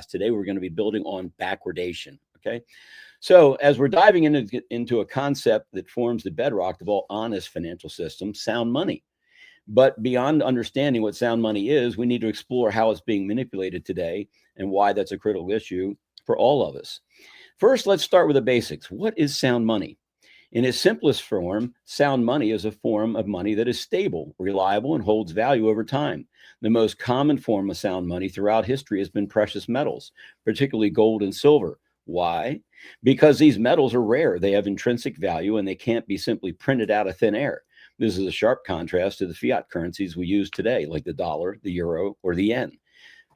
Today, we're going to be building on backwardation. Okay. So as we're diving into a concept that forms the bedrock of all honest financial systems, sound money. But beyond understanding what sound money is, we need to explore how it's being manipulated today and why that's a critical issue for all of us. First, let's start with the basics. What is sound money? In its simplest form, sound money is a form of money that is stable, reliable, and holds value over time. The most common form of sound money throughout history has been precious metals, particularly gold and silver. Why? Because these metals are rare. They have intrinsic value and they can't be simply printed out of thin air. This is a sharp contrast to the fiat currencies we use today, like the dollar, the euro, or the yen.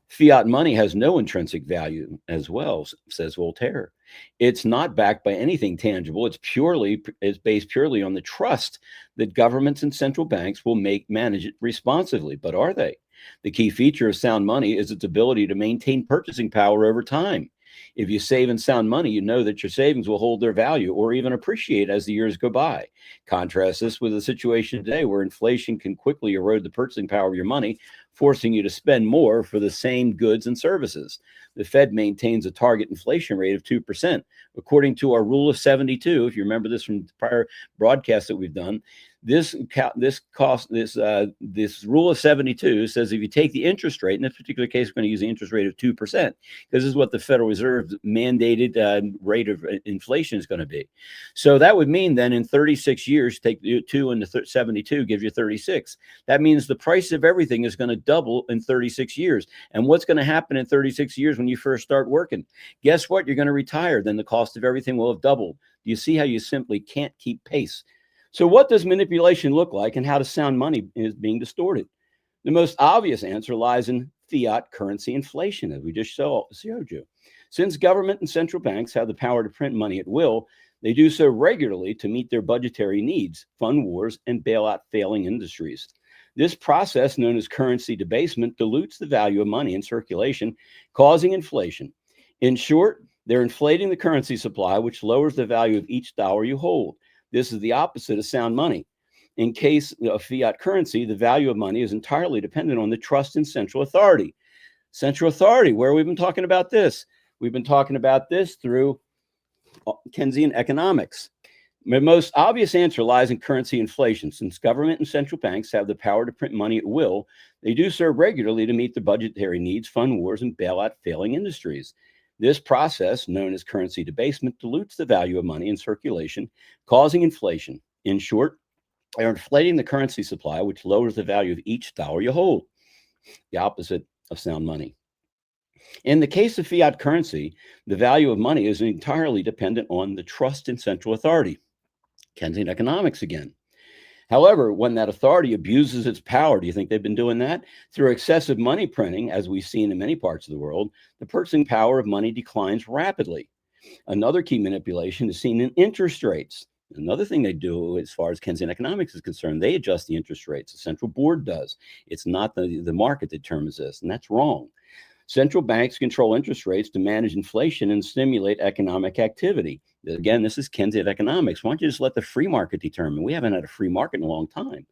Fiat money has no intrinsic value as well, says Voltaire. It's not backed by anything tangible. It's based purely on the trust that governments and central banks will manage it responsibly. But are they? The key feature of sound money is its ability to maintain purchasing power over time. If you save in sound money, you know that your savings will hold their value or even appreciate as the years go by. Contrast this with the situation today where inflation can quickly erode the purchasing power of your money, forcing you to spend more for the same goods and services. The Fed maintains a target inflation rate of 2%. According to our rule of 72, if you remember this from prior broadcasts that we've done, this rule of 72 says if you take the interest rate, in this particular case, we're going to use the interest rate of 2%, because this is what the Federal Reserve's mandated rate of inflation is going to be. So that would mean then in 36 years, take 2 into 72 gives you 36. That means the price of everything is going to double in 36 years. And what's going to happen in 36 years when you first start working? Guess what? You're going to retire. Then the cost of everything will have doubled. Do you see how you simply can't keep pace? So what does manipulation look like, and how does sound money is being distorted? The most obvious answer lies in fiat currency inflation, as we just showed you. Since government and central banks have the power to print money at will, they do so regularly to meet their budgetary needs, fund wars, and bail out failing industries. This process, known as currency debasement, dilutes the value of money in circulation, causing inflation. In short, they're inflating the currency supply, which lowers the value of each dollar you hold. This is the opposite of sound money. In case of fiat currency, the value of money is entirely dependent on the trust in central authority. Central authority, where we've been talking about this? We've been talking about this through Keynesian economics. The most obvious answer lies in currency inflation. Since government and central banks have the power to print money at will, they do so regularly to meet the budgetary needs, fund wars, and bail out failing industries. This process, known as currency debasement, dilutes the value of money in circulation, causing inflation. In short, they're inflating the currency supply, which lowers the value of each dollar you hold, the opposite of sound money. In the case of fiat currency, the value of money is entirely dependent on the trust in central authority. Keynesian economics again. However, when that authority abuses its power, do you think they've been doing that? Through excessive money printing, as we've seen in many parts of the world, the purchasing power of money declines rapidly. Another key manipulation is seen in interest rates. Another thing they do as far as Keynesian economics is concerned, they adjust the interest rates. The central board does. It's not the market that determines this, and that's wrong. Central banks control interest rates to manage inflation and stimulate economic activity. Again, this is Keynesian economics. Why don't you just let the free market determine? We haven't had a free market in a long time.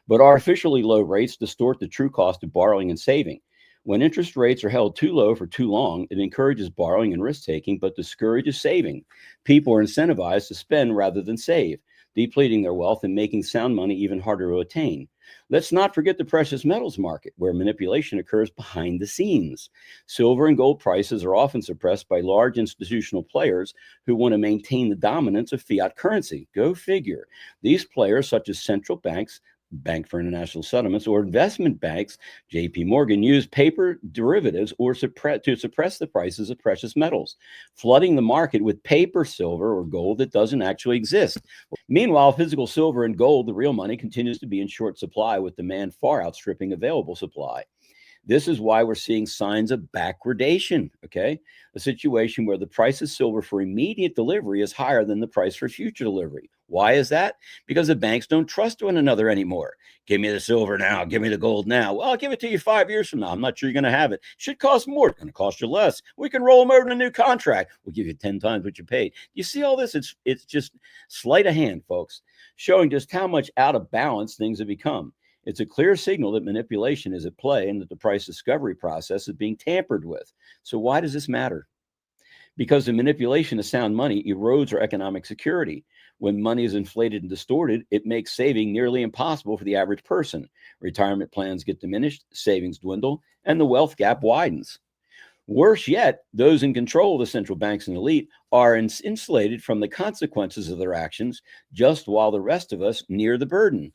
But artificially low rates distort the true cost of borrowing and saving. When interest rates are held too low for too long, it encourages borrowing and risk-taking, but discourages saving. People are incentivized to spend rather than save, depleting their wealth and making sound money even harder to attain. Let's not forget the precious metals market, where manipulation occurs behind the scenes. Silver and gold prices are often suppressed by large institutional players who want to maintain the dominance of fiat currency. Go figure. These players, such as central banks, Bank for International Settlements, or investment banks, JP Morgan, use paper derivatives to suppress the prices of precious metals, flooding the market with paper silver or gold that doesn't actually exist. Meanwhile, physical silver and gold, the real money, continues to be in short supply, with demand far outstripping available supply. This is why we're seeing signs of backwardation, okay? A situation where the price of silver for immediate delivery is higher than the price for future delivery. Why is that? Because the banks don't trust one another anymore. Give me the silver now. Give me the gold now. Well, I'll give it to you 5 years from now. I'm not sure you're going to have it. Should cost more. It's going to cost you less. We can roll them over in a new contract. We'll give you 10 times what you paid. You see all this? It's just sleight of hand, folks, showing just how much out of balance things have become. It's a clear signal that manipulation is at play and that the price discovery process is being tampered with. So why does this matter? Because the manipulation of sound money erodes our economic security. When money is inflated and distorted, it makes saving nearly impossible for the average person. Retirement plans get diminished, savings dwindle, and the wealth gap widens. Worse yet, those in control of the central banks and elite are insulated from the consequences of their actions, just while the rest of us near the burden.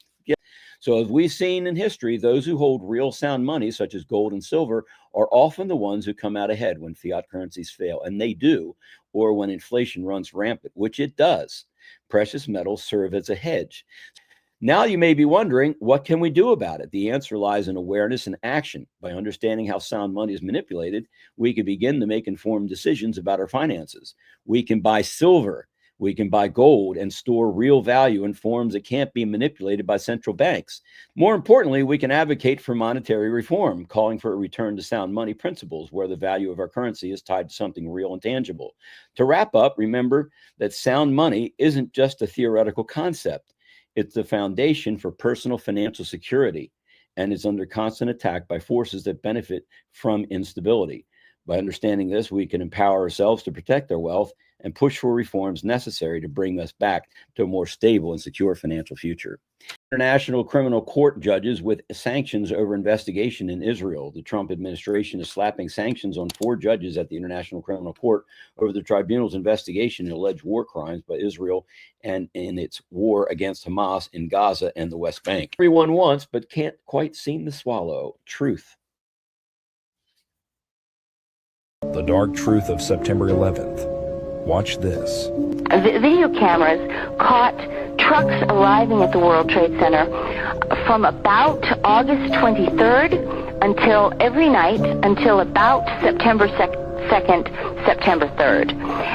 So as we've seen in history, those who hold real sound money, such as gold and silver, are often the ones who come out ahead when fiat currencies fail, and they do, or when inflation runs rampant, which it does. Precious metals serve as a hedge. Now you may be wondering, what can we do about it? The answer lies in awareness and action. By understanding how sound money is manipulated, we can begin to make informed decisions about our finances. We can buy silver. We can buy gold and store real value in forms that can't be manipulated by central banks. More importantly, we can advocate for monetary reform, calling for a return to sound money principles where the value of our currency is tied to something real and tangible. To wrap up, remember that sound money isn't just a theoretical concept. It's the foundation for personal financial security, and is under constant attack by forces that benefit from instability. By understanding this, we can empower ourselves to protect our wealth and push for reforms necessary to bring us back to a more stable and secure financial future. International Criminal Court judges with sanctions over investigation in Israel. The Trump administration is slapping sanctions on 4 judges at the International Criminal Court over the tribunal's investigation in alleged war crimes by Israel and in its war against Hamas in Gaza and the West Bank. Everyone wants, but can't quite seem to swallow, truth. The dark truth of September 11th. Watch this. Video cameras caught trucks arriving at the World Trade Center from about August 23rd until every night until about September 2nd, September 3rd.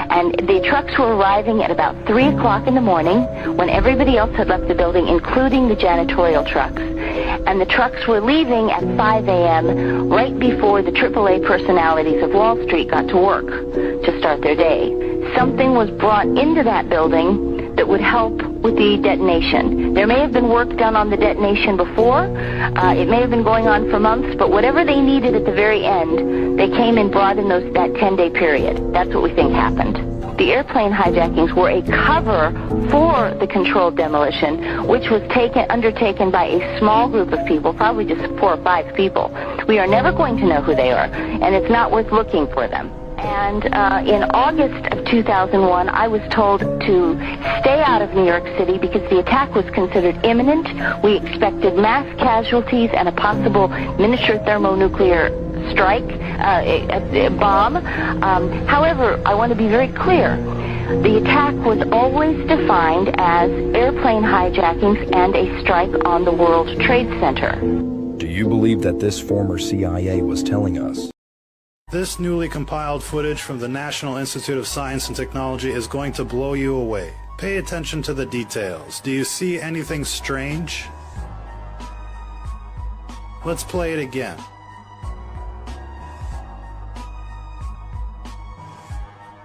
And the trucks were arriving at about 3 o'clock in the morning when everybody else had left the building, including the janitorial trucks. And the trucks were leaving at 5 a.m. right before the AAA personalities of Wall Street got to work to start their day. Something was brought into that building that would help with the detonation. There may have been work done on the detonation before. It may have been going on for months, but whatever they needed at the very end, they came and brought in that 10-day period. That's what we think happened. The airplane hijackings were a cover for the controlled demolition, which was undertaken by a small group of people, probably just 4 or 5 people. We are never going to know who they are, and it's not worth looking for them. And in August of 2001, I was told to stay out of New York City because the attack was considered imminent. We expected mass casualties and a possible miniature thermonuclear strike, a bomb. However, I want to be very clear. The attack was always defined as airplane hijackings and a strike on the World Trade Center. Do you believe that this former CIA was telling us? This newly compiled footage from the National Institute of Science and Technology is going to blow you away. Pay attention to the details. Do you see anything strange? Let's play it again.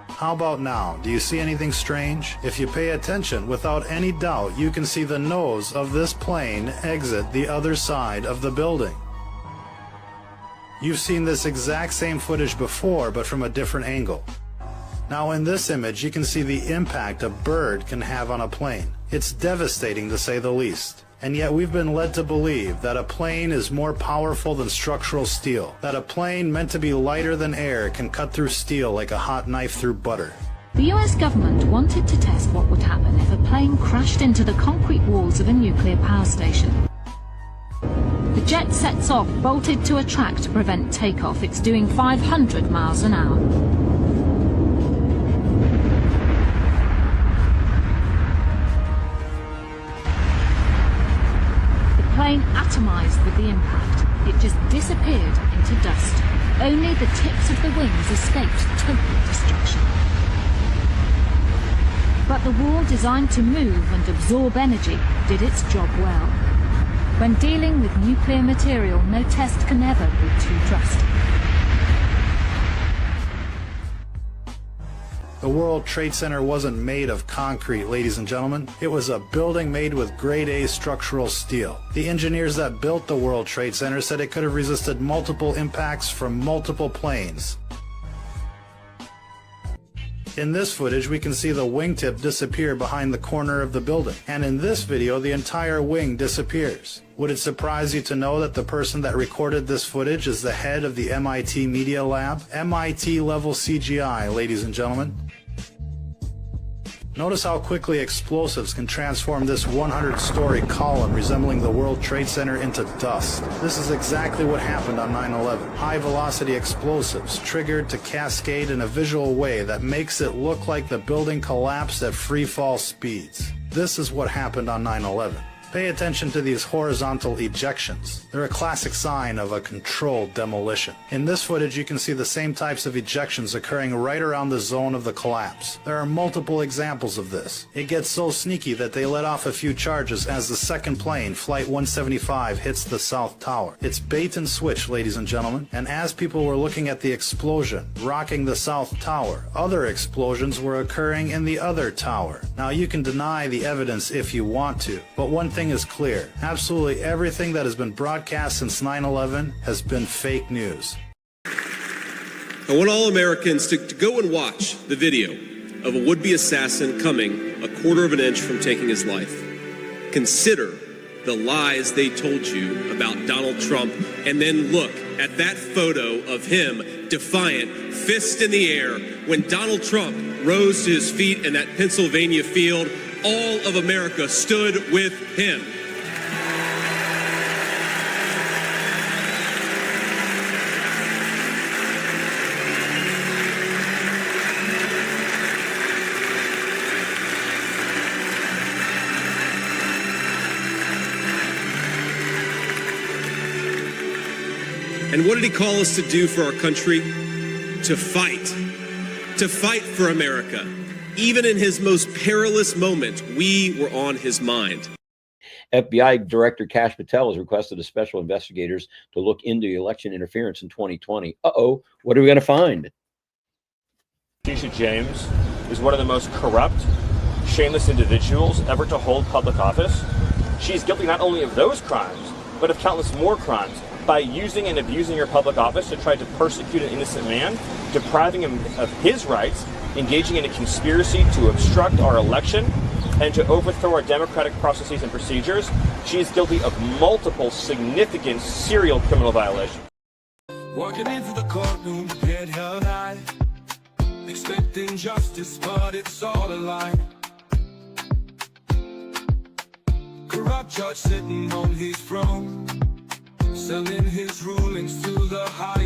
How about now? Do you see anything strange? If you pay attention, without any doubt, you can see the nose of this plane exit the other side of the building. You've seen this exact same footage before, but from a different angle. Now in this image, you can see the impact a bird can have on a plane. It's devastating to say the least. And yet we've been led to believe that a plane is more powerful than structural steel. That a plane meant to be lighter than air can cut through steel like a hot knife through butter. The US government wanted to test what would happen if a plane crashed into the concrete walls of a nuclear power station. The jet sets off, bolted to a track to prevent takeoff. It's doing 500 miles an hour. The plane atomized with the impact. It just disappeared into dust. Only the tips of the wings escaped total destruction. But the wall designed to move and absorb energy did its job well. When dealing with nuclear material, no test can ever be too drastic. The World Trade Center wasn't made of concrete, ladies and gentlemen. It was a building made with grade A structural steel. The engineers that built the World Trade Center said it could have resisted multiple impacts from multiple planes. In this footage, we can see the wingtip disappear behind the corner of the building. And in this video, the entire wing disappears. Would it surprise you to know that the person that recorded this footage is the head of the MIT Media Lab? MIT level CGI, ladies and gentlemen. Notice how quickly explosives can transform this 100-story column resembling the World Trade Center into dust. This is exactly what happened on 9/11. High-velocity explosives triggered to cascade in a visual way that makes it look like the building collapsed at free-fall speeds. This is what happened on 9/11. Pay attention to these horizontal ejections. They're a classic sign of a controlled demolition. In this footage, you can see the same types of ejections occurring right around the zone of the collapse. There are multiple examples of this. It gets so sneaky that they let off a few charges as the second plane, Flight 175, hits the South Tower. It's bait and switch, ladies and gentlemen. And as people were looking at the explosion, rocking the South Tower, other explosions were occurring in the other tower. Now, you can deny the evidence if you want to, but one thing is clear. Absolutely everything that has been broadcast since 9/11 has been fake news. I want all Americans to go and watch the video of a would-be assassin coming a quarter of an inch from taking his life. Consider the lies they told you about Donald Trump, and then look at that photo of him defiant, fist in the air, when Donald Trump rose to his feet in that Pennsylvania field. All of America stood with him. And what did he call us to do for our country? To fight. To fight for America. Even in his most perilous moment, we were on his mind. FBI Director Kash Patel has requested the special investigators to look into election interference in 2020. Uh-oh, what are we going to find? Keisha James is one of the most corrupt, shameless individuals ever to hold public office. She's guilty not only of those crimes, but of countless more crimes by using and abusing her public office to try to persecute an innocent man, depriving him of his rights, engaging in a conspiracy to obstruct our election, and to overthrow our democratic processes and procedures. She is guilty of multiple significant serial criminal violations. Walking into the courtroom, head held high, expecting justice, but it's all a lie. Corrupt judge sitting on his throne, selling his rulings to the high